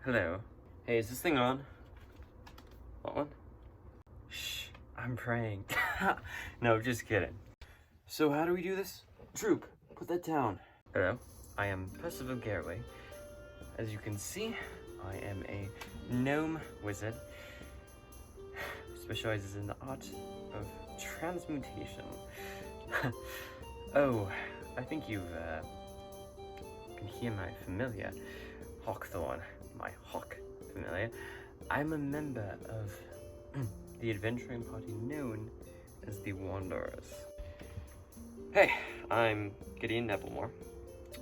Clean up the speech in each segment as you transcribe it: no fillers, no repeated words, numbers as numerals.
Hello. Hey, is this thing on? What one? Shh, I'm praying. No, just kidding. So how do we do this? Droop, put that down. Hello, I am Percival Garraway. As you can see, I am a gnome wizard. Specializes in the art of transmutation. Oh, I think you can hear my familiar, Hawkthorn, my hawk familiar. I'm a member of the adventuring party known as the Wanderers. Hey, I'm Gideon Nevillemore.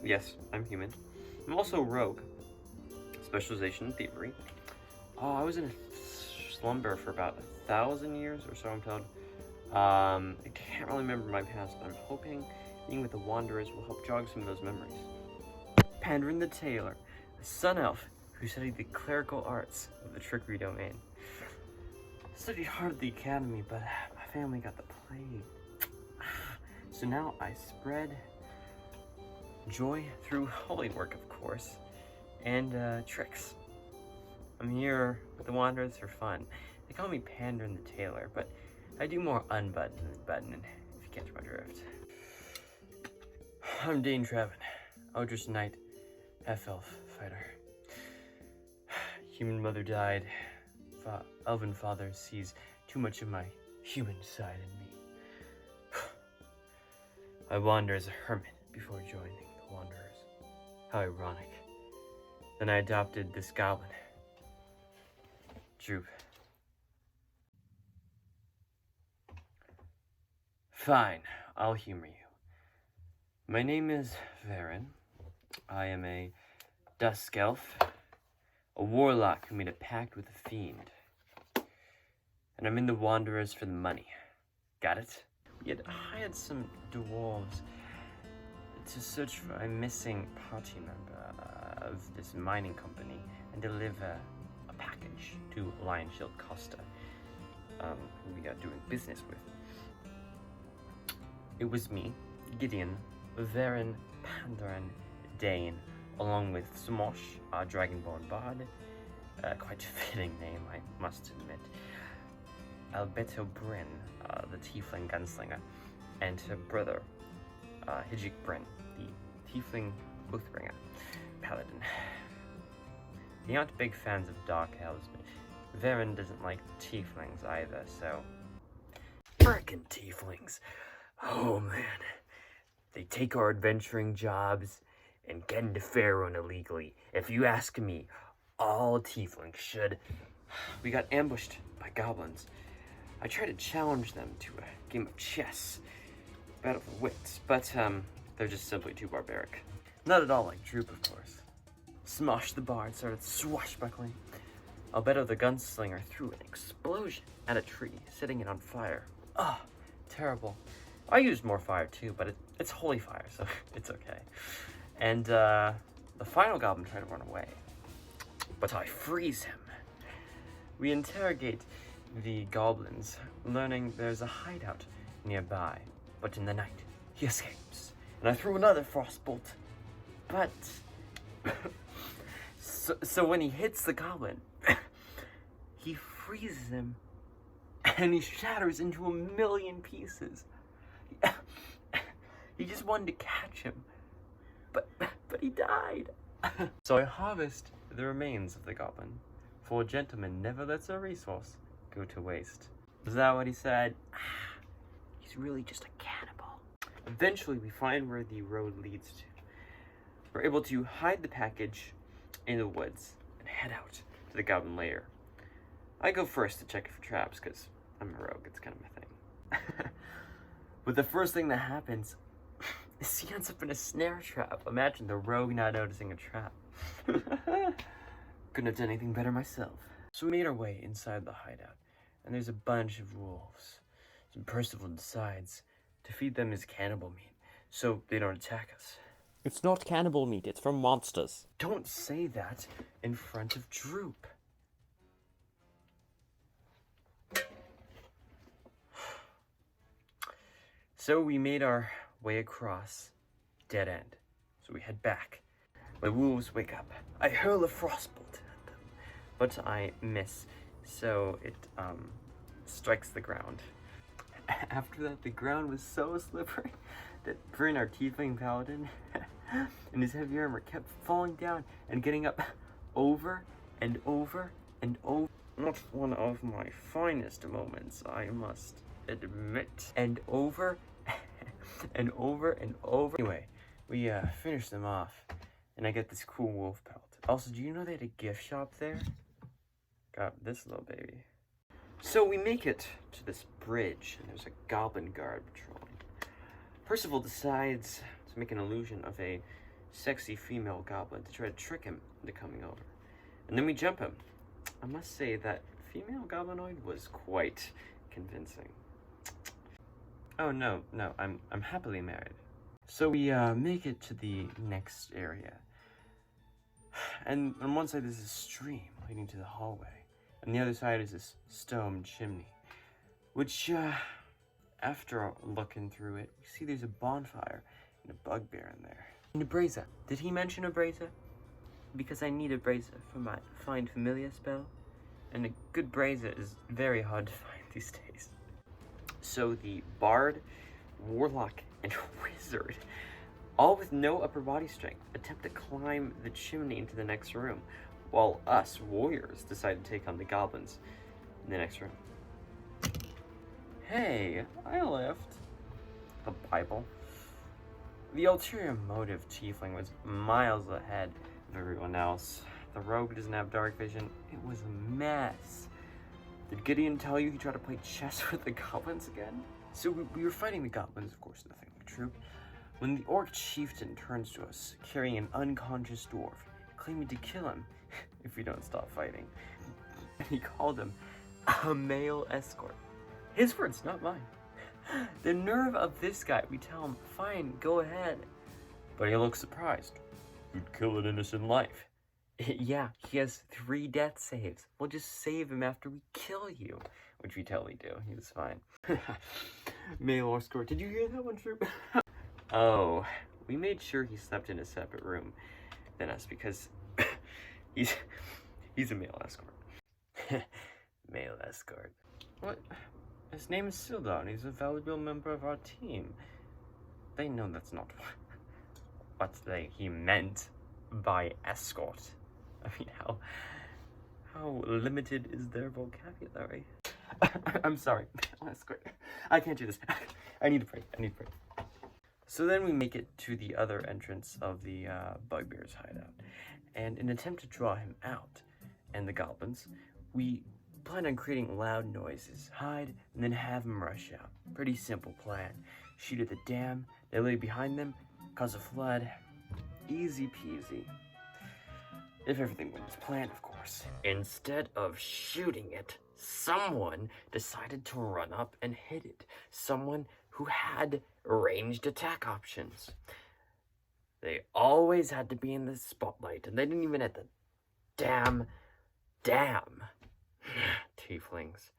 Yes, I'm human. I'm also a rogue. Specialization in thievery. I was in a slumber for about 1,000 years or so, I'm told. I can't really remember my past, but I'm hoping being with the Wanderers will help jog some of those memories. Pandrin the Tailor, a sun elf who studied the clerical arts of the trickery domain. Studied hard at the academy, but my family got the plague. So now I spread joy through holy work, of course, and tricks. I'm here with the Wanderers for fun. They call me Pandrin the Tailor, but I do more unbutton than buttoning, if you catch my drift. I'm Dane Trevin, Eldritch Knight, half-elf fighter. Human mother died. Elven father sees too much of my human side in me. I wander as a hermit before joining the Wanderers. How ironic. Then I adopted this goblin. Droop. Fine, I'll humor you. My name is Varen. I am a dusk elf, a warlock who made a pact with a fiend. And I'm in the Wanderers for the money. Got it? We had hired some dwarves to search for a missing party member of this mining company and deliver a package to Lion Shield Costa, who we are doing business with. It was me, Gideon, Varen, Pandaren, Dane, along with Smosh, our Dragonborn bard, quite a fitting name, I must admit, Alberto Bryn, the Tiefling gunslinger, and her brother, Hijik Bryn, the Tiefling Oathbringer, paladin. They aren't big fans of dark elves, but Varen doesn't like tieflings either, so... Frickin' tieflings! Oh man, they take our adventuring jobs and get into Faerun illegally. If you ask me, all tieflings should. We got ambushed by goblins. I tried to challenge them to a game of chess, battle of wits, but they're just simply too barbaric. Not at all like Droop, of course. Smosh the bard started swashbuckling. Alberto the gunslinger threw an explosion at a tree, setting it on fire. Ah, terrible. I used more fire too, but it's holy fire, so it's okay. And the final goblin tried to run away, but I freeze him. We interrogate the goblins, learning there's a hideout nearby, but in the night, he escapes. And I threw another frostbolt, but... so when he hits the goblin, he freezes him, and he shatters into 1,000,000 pieces. He just wanted to catch him, but he died. So I harvest the remains of the goblin, for a gentleman never lets a resource go to waste. Is that what he said? He's really just a cannibal. Eventually, we find where the road leads to. We're able to hide the package in the woods and head out to the goblin lair. I go first to check for traps, because I'm a rogue, it's kind of my thing. But the first thing that happens is he ends up in a snare trap. Imagine the rogue not noticing a trap. Couldn't have done anything better myself. So we made our way inside the hideout, and there's a bunch of wolves. So Percival decides to feed them his cannibal meat, so they don't attack us. It's not cannibal meat, it's from monsters. Don't say that in front of Droop. So we made our way across, dead end. So we head back. The wolves wake up. I hurl a frostbolt at them, but I miss, so it strikes the ground. After that, the ground was so slippery that Bryn, our tiefling paladin, and his heavy armor kept falling down and getting up over and over and over. Not one of my finest moments, I must admit. And over and over and over. Anyway, we finished them off, and I get this cool wolf pelt. Also, do you know they had a gift shop there? Got this little baby. So we make it to this bridge, and there's a goblin guard patrolling. Percival decides to make an illusion of a sexy female goblin to try to trick him into coming over. And then we jump him. I must say that female goblinoid was quite convincing. Oh no, I'm happily married. So we make it to the next area. And on one side there's a stream leading to the hallway. And the other side is this stone chimney. Which, after looking through it, we see there's a bonfire and a bugbear in there. And a brazier. Did he mention a brazier? Because I need a brazier for my Find Familiar spell. And a good brazier is very hard to find these days. So the bard, warlock, and wizard, all with no upper body strength, attempt to climb the chimney into the next room, while us, warriors, decide to take on the goblins in the next room. Hey, I left the Bible. The ulterior motive tiefling was miles ahead of everyone else. The rogue doesn't have dark vision. It was a mess. Did Gideon tell you he tried to play chess with the goblins again? So we were fighting the goblins, of course, nothing like a troop, when the orc chieftain turns to us, carrying an unconscious dwarf, claiming to kill him if we don't stop fighting. And he called him a male escort. His words, not mine. The nerve of this guy. We tell him, fine, go ahead. But he looks surprised. You'd kill an innocent life. Yeah, he has 3 death saves. We'll just save him after we kill you. Which we totally do. He was fine. Male escort. Did you hear that one, Troop? Oh, we made sure he slept in a separate room than us because he's a male escort. Male escort. What? His name is Sildon. He's a valuable member of our team. They know that's not what he meant by escort. I mean, how limited is their vocabulary? I'm sorry, escort. I can't do this. I need to pray. So then we make it to the other entrance of the bugbear's hideout, and in an attempt to draw him out and the goblins, we plan on creating loud noises, hide, and then have him rush out. Pretty simple plan. Shoot at the dam, they lay behind them, cause a flood. Easy peasy. If everything went as planned, of course. Instead of shooting it, someone decided to run up and hit it. Someone who had ranged attack options. They always had to be in the spotlight, and they didn't even at the damn tieflings.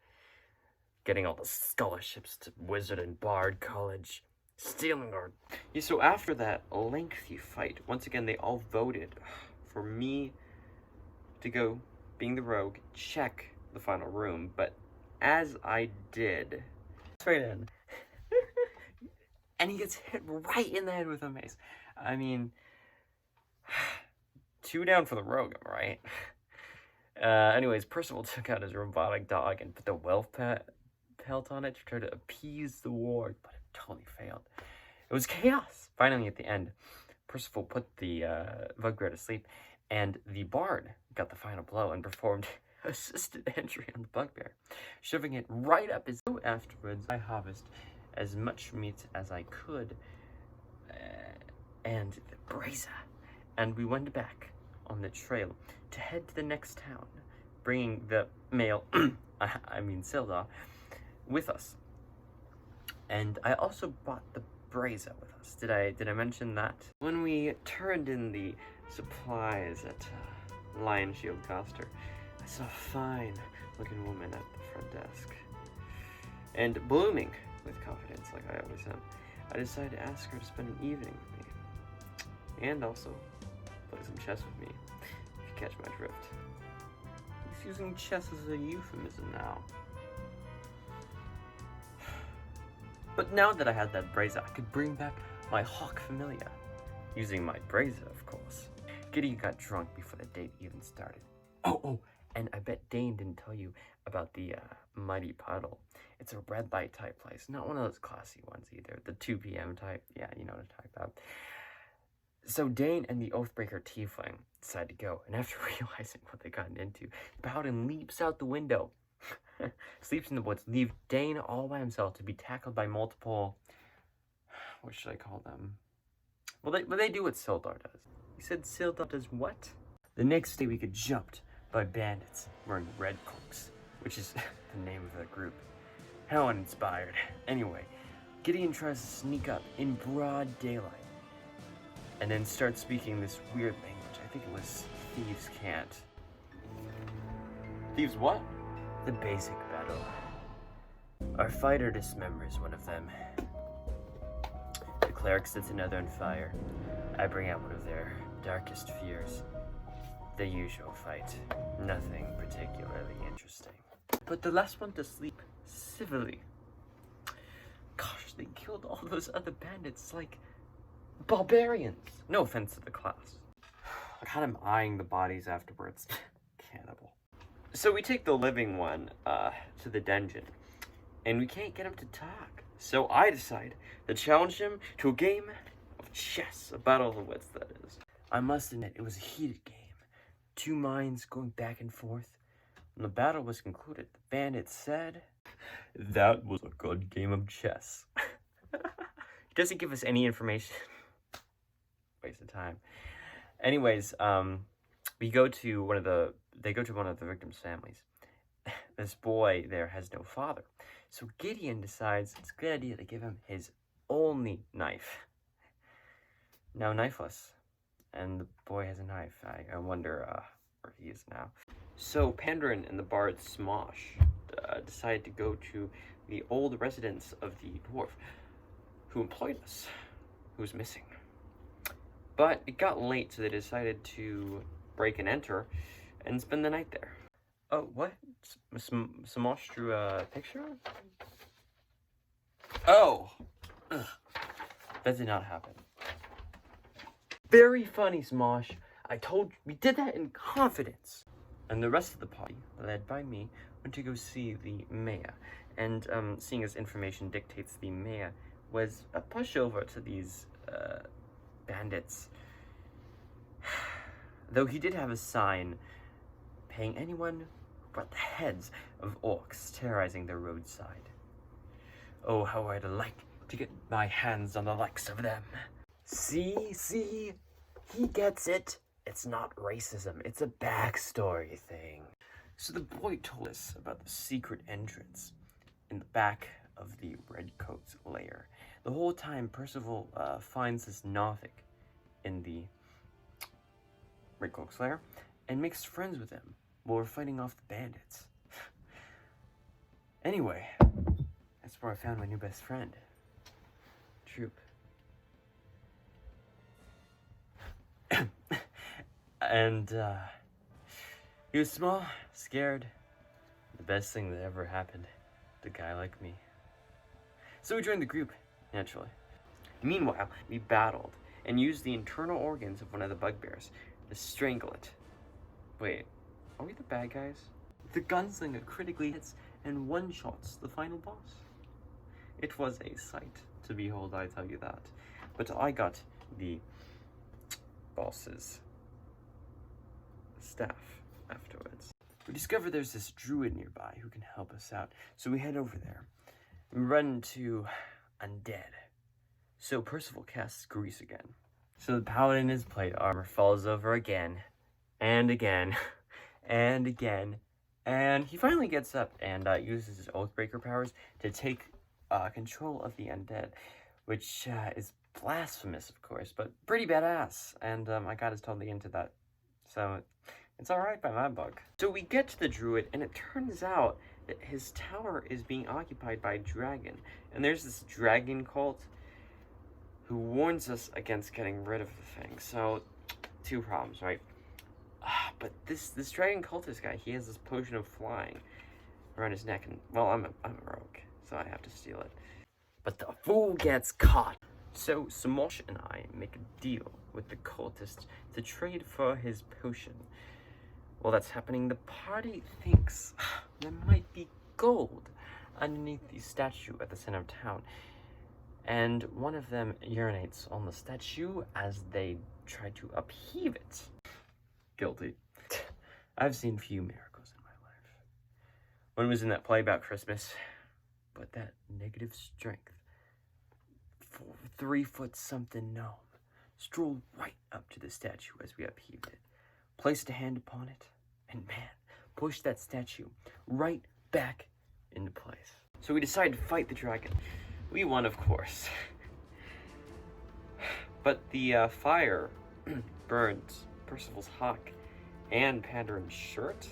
Getting all the scholarships to Wizard and Bard College. Stealing our... Yeah, so after that lengthy fight, once again, they all voted for me to go, being the rogue, check the final room, but as I did, straight in, and he gets hit right in the head with a mace. I mean, 2 down for the rogue, right? Anyways, Percival took out his robotic dog and put the wealth pelt on it to try to appease the ward, but it totally failed. It was chaos. Finally, at the end, Percival put the bugbear to sleep, and the bard got the final blow and performed assisted entry on the bugbear, shoving it right up his... Afterwards, I harvest as much meat as I could, and the brazier, and we went back on the trail to head to the next town, bringing the male, Sildar, with us. And I also bought the brazier with us. Did I mention that? When we turned in the supplies at Lion Shield Coster, I saw a fine looking woman at the front desk. And blooming with confidence like I always am, I decided to ask her to spend an evening with me. And also play some chess with me, if you catch my drift. He's using chess as a euphemism now. But now that I had that brazier, I could bring back my hawk familiar. Using my brazier, of course. Gideon got drunk before the date even started. Oh, and I bet Dane didn't tell you about the Mighty Puddle. It's a red light type place, not one of those classy ones either. The 2 p.m. type, yeah, you know what I'm talking about. So Dane and the Oathbreaker Tiefling decide to go, and after realizing what they got into, Bowden leaps out the window, sleeps in the woods, leave Dane all by himself to be tackled by multiple, what should I call them? Well, they do what Sildar does. He said Sildar does what? The next day we get jumped by bandits wearing red cloaks, which is the name of the group. How uninspired. Anyway, Gideon tries to sneak up in broad daylight, and then starts speaking this weird language. I think it was Thieves Can't. Thieves what? The basic battle. Our fighter dismembers one of them. The cleric sets another on fire. I bring out one of their darkest fears. The usual fight. Nothing particularly interesting. But the last one to sleep civilly. Gosh, they killed all those other bandits like barbarians. No offense to the class. I kind of eyeing the bodies afterwards. Cannibal. So we take the living one to the dungeon, and we can't get him to talk. So I decide to challenge him to a game of chess, a battle of the wits, that is. I must admit, it was a heated game. Two minds going back and forth. When the battle was concluded, the bandit said, "That was a good game of chess." He doesn't give us any information. Waste of time. Anyways, they go to one of the victims' families. This boy there has no father. So Gideon decides it's a good idea to give him his only knife. Now knifeless. And the boy has a knife. I wonder where he is now. So Pandaren and the bard Smosh decided to go to the old residence of the dwarf who employed us, who was missing. But it got late, so they decided to break and enter and spend the night there. Oh, what? Smosh drew a picture? Oh! Ugh. That did not happen. Very funny, Smosh. I told you, we did that in confidence. And the rest of the party, led by me, went to go see the mayor. And seeing as information dictates, the mayor was a pushover to these bandits. Though he did have a sign paying anyone who brought the heads of orcs terrorizing the roadside. Oh, how I'd like to get my hands on the likes of them. See, he gets it. It's not racism, it's a backstory thing. So the boy told us about the secret entrance in the back of the Redcoat's lair. The whole time Percival finds this Nothic in the Redcoat's lair and makes friends with him while we're fighting off the bandits. Anyway, that's where I found my new best friend, Troop. And he was small, scared. The best thing that ever happened to a guy like me. So we joined the group, naturally. Meanwhile, we battled and used the internal organs of one of the bugbears to strangle it. Wait, are we the bad guys? The gunslinger critically hits and one-shots the final boss. It was a sight to behold, I tell you that. But I got the boss's staff afterwards. We discover there's this druid nearby who can help us out, so we head over there. We run into Undead. So Percival casts Grease again. So the paladin in his plate armor falls over again, and again, and again, and he finally gets up and uses his Oathbreaker powers to take control of the Undead, which is blasphemous, of course, but pretty badass, and I got us totally into that, so it's alright by my book. So we get to the druid, and it turns out that his tower is being occupied by a dragon, and there's this dragon cult who warns us against getting rid of the thing. So two problems, right? But this dragon cultist guy, he has this potion of flying around his neck, and well, I'm a rogue, so I have to steal it. But the fool gets caught. So Samosh and I make a deal with the cultist to trade for his potion. While that's happening, the party thinks there might be gold underneath the statue at the center of town. And one of them urinates on the statue as they try to upheave it. Guilty. I've seen few miracles in my life. One was in that play about Christmas, but that negative strength, 3-foot-something gnome, strolled right up to the statue as we upheaved it, placed a hand upon it, and man, pushed that statue right back into place. So we decided to fight the dragon. We won, of course. But the fire burned Percival's hawk and Panderin's shirt.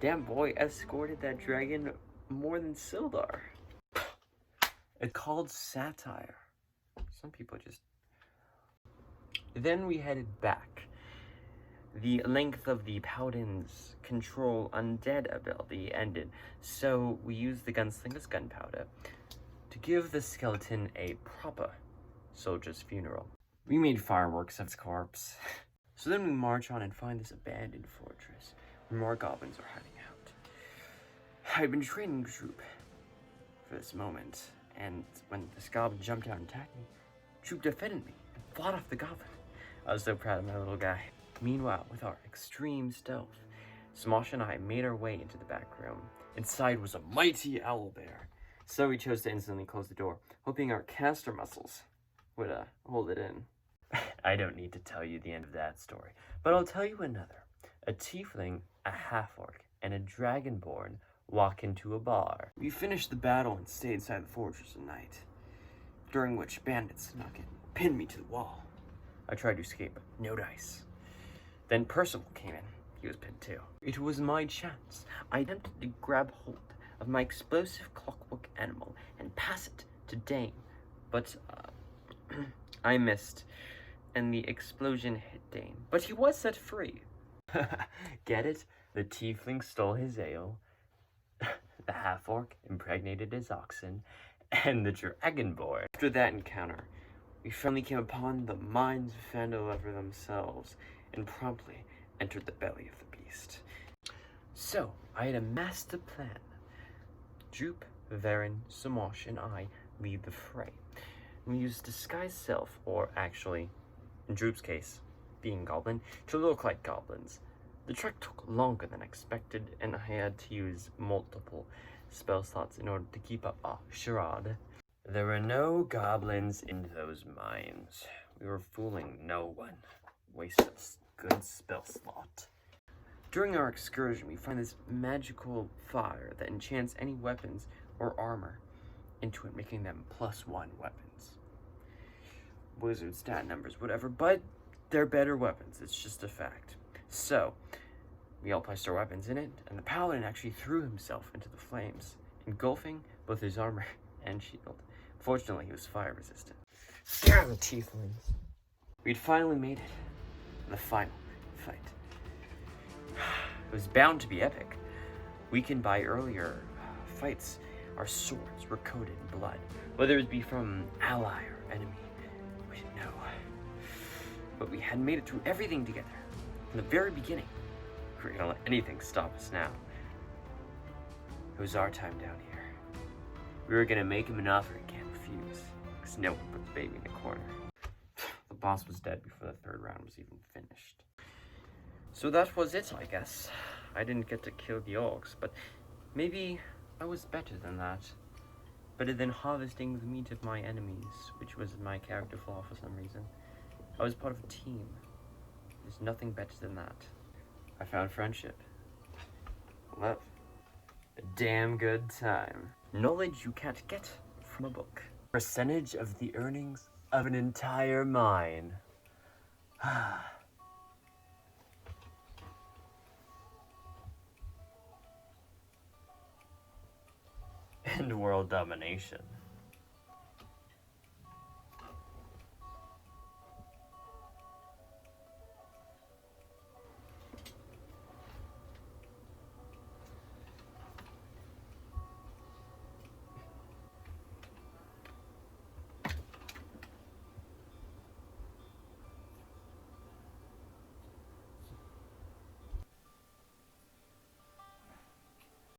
Damn boy escorted that dragon more than Sildar. It's called satire. Some people just... Then we headed back. The length of the Paladin's control undead ability ended, so we used the gunslinger's gunpowder to give the skeleton a proper soldier's funeral. We made fireworks of its corpse. So then we march on and find this abandoned fortress where more goblins are hiding out. I'd been training the troop for this moment, and when this goblin jumped out and attacked me, troop defended me and fought off the goblin. I was so proud of my little guy. Meanwhile, with our extreme stealth, Smosh and I made our way into the back room. Inside was a mighty owlbear, so we chose to instantly close the door, hoping our caster muscles would hold it in. I don't need to tell you the end of that story, but I'll tell you another. A tiefling, a half-orc, and a dragonborn walk into a bar. We finished the battle and stayed inside the fortress at night, during which bandits snuck in, pinned me to the wall. I tried to escape, but no dice. Then Percival came in. He was pinned too. It was my chance. I attempted to grab hold of my explosive clockwork animal and pass it to Dane, but I missed, and the explosion hit Dane. But he was set free. Get it? The tiefling stole his ale, the half-orc impregnated his oxen, and the dragonborn. After that encounter, we finally came upon the minds of Fandalever themselves, and promptly entered the belly of the beast. So, I had a master plan. Droop, Varen, Samosh, and I lead the fray. We used disguised self, or actually, in Droop's case, being goblin, to look like goblins. The trek took longer than expected, and I had to use multiple spell slots in order to keep up a charade. There were no goblins in those mines. We were fooling no one. Wasted a good spell slot. During our excursion, we find this magical fire that enchants any weapons or armor into it, making them +1 weapons. Wizard stat numbers, whatever, but they're better weapons. It's just a fact. So, we all placed our weapons in it, and the paladin actually threw himself into the flames, engulfing both his armor and shield. Fortunately, he was fire resistant. Damn tieflings! We'd finally made it. The final fight. It was bound to be epic. Weakened by earlier fights, our swords were coated in blood. Whether it be from ally or enemy, we didn't know. But we had made it through everything together. From the very beginning, we we're gonna let anything stop us now. It was our time down here. We were gonna make him an offer he can't refuse, because no one put the baby in the corner. The boss was dead before the third round was even finished. So that was it, I guess. I didn't get to kill the orcs, but maybe I was better than that. Better than harvesting the meat of my enemies, which was my character flaw for some reason. I was part of a team. There's nothing better than that. I found friendship. Love. A damn good time. Knowledge you can't get from a book. Percentage of the earnings of an entire mine. And world domination.